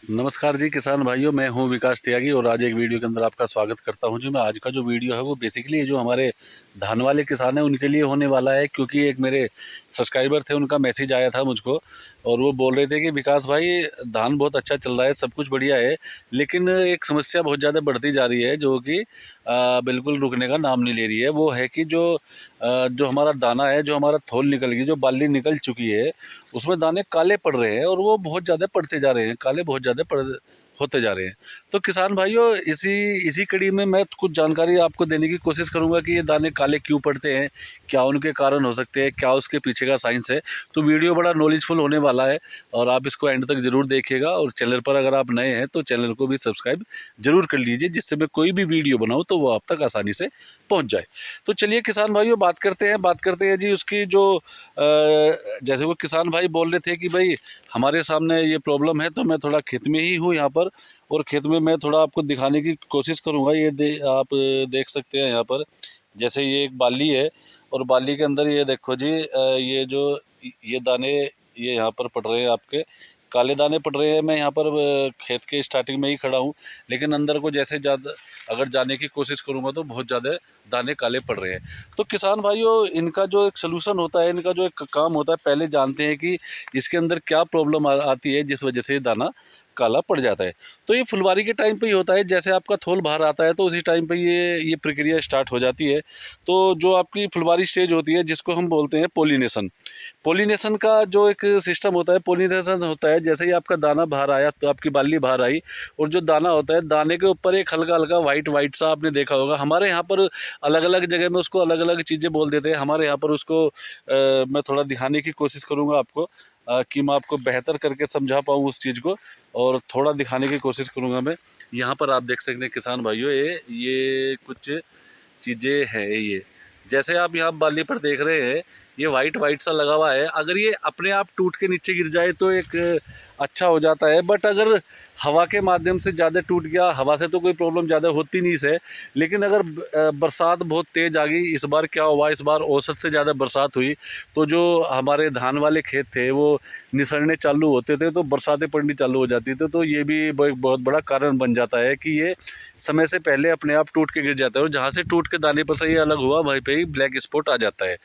नमस्कार जी किसान भाइयों, मैं हूं विकास त्यागी और आज एक वीडियो के अंदर आपका स्वागत करता हूं जी। मैं आज का जो वीडियो है वो बेसिकली जो हमारे धान वाले किसान हैं उनके लिए होने वाला है, क्योंकि एक मेरे सब्सक्राइबर थे, उनका मैसेज आया था मुझको और वो बोल रहे थे कि विकास भाई धान बहुत अच्छा चल रहा है, सब कुछ बढ़िया है, लेकिन एक समस्या बहुत ज़्यादा बढ़ती जा रही है जो कि बिल्कुल रुकने का नाम नहीं ले रही है। वो है कि जो हमारा दाना है, जो हमारा थोल निकल गई, जो बाली निकल चुकी है, उसमें दाने काले पड़ रहे हैं और वो बहुत ज़्यादा पड़ते जा रहे हैं, काले बहुत ज़्यादा पड़ होते जा रहे हैं। तो किसान भाइयों, इसी इसी कड़ी में मैं कुछ जानकारी आपको देने की कोशिश करूंगा कि ये दाने काले क्यों पड़ते हैं, क्या उनके कारण हो सकते हैं, क्या उसके पीछे का साइंस है। तो वीडियो बड़ा नॉलेजफुल होने वाला है और आप इसको एंड तक ज़रूर देखिएगा। और चैनल पर अगर आप नए हैं तो चैनल को भी सब्सक्राइब जरूर कर लीजिए, जिससे मैं कोई भी वीडियो बनाऊँ तो वो आप तक आसानी से पहुँच जाए। तो चलिए किसान भाइयों, बात करते हैं जी उसकी जो जैसे वो किसान भाई बोल रहे थे कि भाई हमारे सामने ये प्रॉब्लम है, तो मैं थोड़ा खेत में ही हूँ यहाँ पर, और खेत में मैं थोड़ा आपको दिखाने की कोशिश करूँगा। आप देख सकते हैं यहाँ पर, जैसे ये एक बाली है और बाली के अंदर ये देखो जी, ये दाने ये यहाँ पर पड़ रहे हैं, आपके काले दाने पड़ रहे हैं। मैं यहाँ पर खेत के स्टार्टिंग में ही खड़ा हूँ, लेकिन अंदर को जैसे ज़्यादा अगर जाने की कोशिश करूँगा तो बहुत ज़्यादा दाने काले पड़ रहे हैं। तो किसान भाइयों, इनका जो एक सलूशन होता है, इनका जो एक काम होता है, पहले जानते हैं कि इसके अंदर क्या प्रॉब्लम आती है जिस वजह से ये दाना काला पड़ जाता है। तो ये फुलवारी के टाइम पे ही होता है, जैसे आपका थोल बाहर आता है तो उसी टाइम पे ये प्रक्रिया स्टार्ट हो जाती है। तो जो आपकी फुलवारी स्टेज होती है, जिसको हम बोलते हैं पोलिनेशन, पोलिनेशन का जो एक सिस्टम होता है, पोलिनेशन होता है जैसे ही आपका दाना बाहर आया तो आपकी बाली बाहर आई, और जो दाना होता है, दाने के ऊपर एक हल्का हल्का वाइट वाइट सा आपने देखा होगा। हमारे यहाँ पर अलग अलग जगह में उसको अलग अलग चीज़ें बोल देते हैं। हमारे यहाँ पर उसको मैं थोड़ा दिखाने की कोशिश करूँगा आपको, कि मैं आपको बेहतर करके समझा पाऊँ उस चीज़ को, और थोड़ा दिखाने की कोशिश करूँगा मैं। यहाँ पर आप देख सकते हैं किसान भाइयों, ये कुछ चीज़ें हैं। ये जैसे आप यहाँ बाली पर देख रहे हैं, ये वाइट वाइट सा लगा हुआ है। अगर ये अपने आप टूट के नीचे गिर जाए तो एक अच्छा हो जाता है, बट अगर हवा के माध्यम से ज़्यादा टूट गया, हवा से तो कोई प्रॉब्लम ज़्यादा होती नहीं है, लेकिन अगर बरसात बहुत तेज़ आ गई, इस बार क्या हुआ, इस बार औसत से ज़्यादा बरसात हुई, तो जो हमारे धान वाले खेत थे वो निसरने चालू होते थे, तो बरसातें पड़नी चालू हो जाती थी। तो ये भी एक बहुत बड़ा कारण बन जाता है कि ये समय से पहले अपने आप टूट के गिर जाता है, और जहाँ से टूट के दाने पर से ये अलग हुआ वहीं पे ही ब्लैक स्पॉट आ जाता है।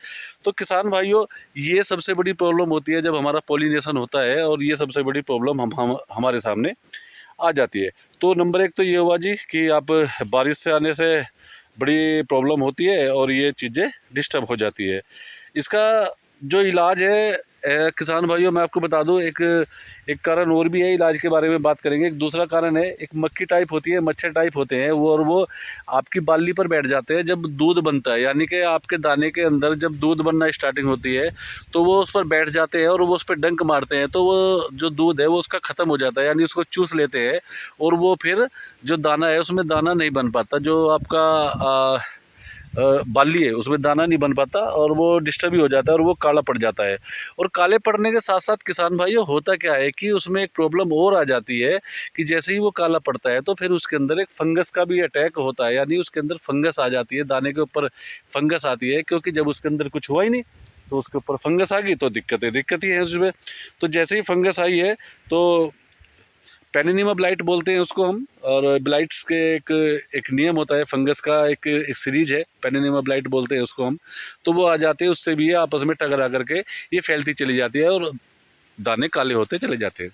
तो किसान भाइयों, ये सबसे बड़ी प्रॉब्लम होती है जब हमारा पॉलिनेशन होता है, और ये सबसे बड़ी प्रॉब्लम हमारे सामने आ जाती है। तो नंबर एक तो ये हुआ जी कि आप बारिश से आने से बड़ी प्रॉब्लम होती है और ये चीज़ें डिस्टर्ब हो जाती है। इसका जो इलाज है, किसान भाइयों, मैं आपको बता दूं, एक एक कारण और भी है, इलाज के बारे में बात करेंगे। एक दूसरा कारण है, एक मक्खी टाइप होती है, मच्छर टाइप होते हैं वो, और वो आपकी बाली पर बैठ जाते हैं जब दूध बनता है, यानी कि आपके दाने के अंदर जब दूध बनना स्टार्टिंग होती है तो वो उस पर बैठ जाते हैं और वो उस पर डंक मारते हैं, तो वो जो दूध है वो उसका ख़त्म हो जाता है, यानी उसको चूस लेते हैं, और वो फिर जो दाना है उसमें दाना नहीं बन पाता, जो आपका बाली है उसमें दाना नहीं बन पाता, और वो डिस्टर्ब ही हो जाता है और वो काला पड़ जाता है। और काले पड़ने के साथ साथ किसान भाइयों, होता क्या है कि उसमें एक प्रॉब्लम और आ जाती है कि जैसे ही वो काला पड़ता है तो फिर उसके अंदर एक फंगस का भी अटैक होता है, यानी उसके अंदर फंगस आ जाती है, दाने के ऊपर फंगस आती है, क्योंकि जब उसके अंदर कुछ हुआ ही नहीं तो उसके ऊपर फंगस आ गई तो दिक्कत ही है उसमें। तो जैसे ही फंगस आई है तो पेनिनिमा ब्लाइट बोलते हैं उसको हम, और ब्लाइट्स के एक नियम होता है, फंगस का एक सीरीज है, पेनिनिमा ब्लाइट बोलते हैं उसको हम। तो वो आ जाते हैं, उससे भी ये आपस में टकरा करके ये फैलती चली जाती है और दाने काले होते चले जाते हैं।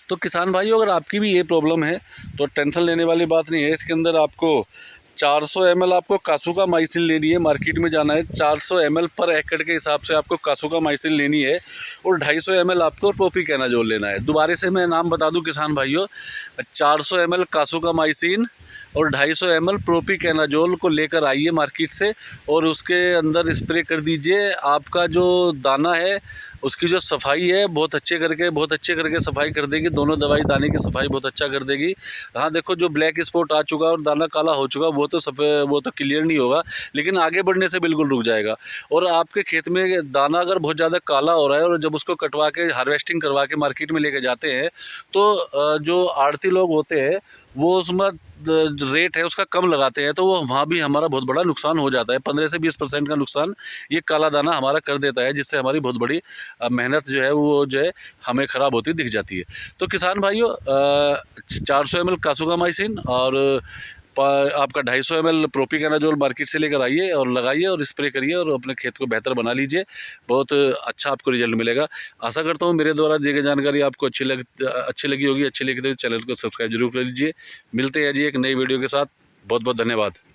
तो किसान भाइयों, अगर आपकी भी ये प्रॉब्लम है तो टेंशन लेने वाली बात नहीं है। इसके अंदर आपको 400 ml आपको कासुका माइसिन लेनी है, मार्केट में जाना है, 400 ml पर एकड़ के हिसाब से आपको कासुका माइसिन लेनी है, और 250 ml आपको प्रोपिकेनाजोल लेना है। दोबारा से मैं नाम बता दूं किसान भाइयों, 400 ml कासुका माइसिन और 250 ml प्रोपिकेनाजोल को लेकर आइए मार्केट से, और उसके अंदर स्प्रे कर दीजिए। आपका जो दाना है उसकी जो सफाई है बहुत अच्छे करके सफाई कर देगी। दोनों दवाई दाने की सफाई बहुत अच्छा कर देगी। हाँ देखो, जो ब्लैक स्पॉट आ चुका और दाना काला हो चुका वो तो सफ़ेद, वो तो क्लियर नहीं होगा, लेकिन आगे बढ़ने से बिल्कुल रुक जाएगा। और आपके खेत में दाना अगर बहुत ज़्यादा काला हो रहा है और जब उसको कटवा के हार्वेस्टिंग करवा के मार्केट में लेके जाते हैं तो जो आड़ती लोग होते हैं वो उसमें रेट है उसका कम लगाते हैं, तो वो वहाँ भी हमारा बहुत बड़ा नुकसान हो जाता है। 15 से 20% का नुकसान ये काला दाना हमारा कर देता है, जिससे हमारी बहुत बड़ी मेहनत जो है वो जो है हमें ख़राब होती दिख जाती है। तो किसान भाइयों 400 ml कासुगामाइसिन और आपका 250 ml प्रोपिकेनाजोल मार्केट से लेकर आइए और लगाइए और स्प्रे करिए और अपने खेत को बेहतर बना लीजिए। बहुत अच्छा आपको रिजल्ट मिलेगा। आशा करता हूँ मेरे द्वारा दी गई जानकारी आपको अच्छी लगी होगी। अच्छी लगी तो चैनल को सब्सक्राइब जरूर कर लीजिए। मिलते हैं जी एक नई वीडियो के साथ। बहुत बहुत धन्यवाद।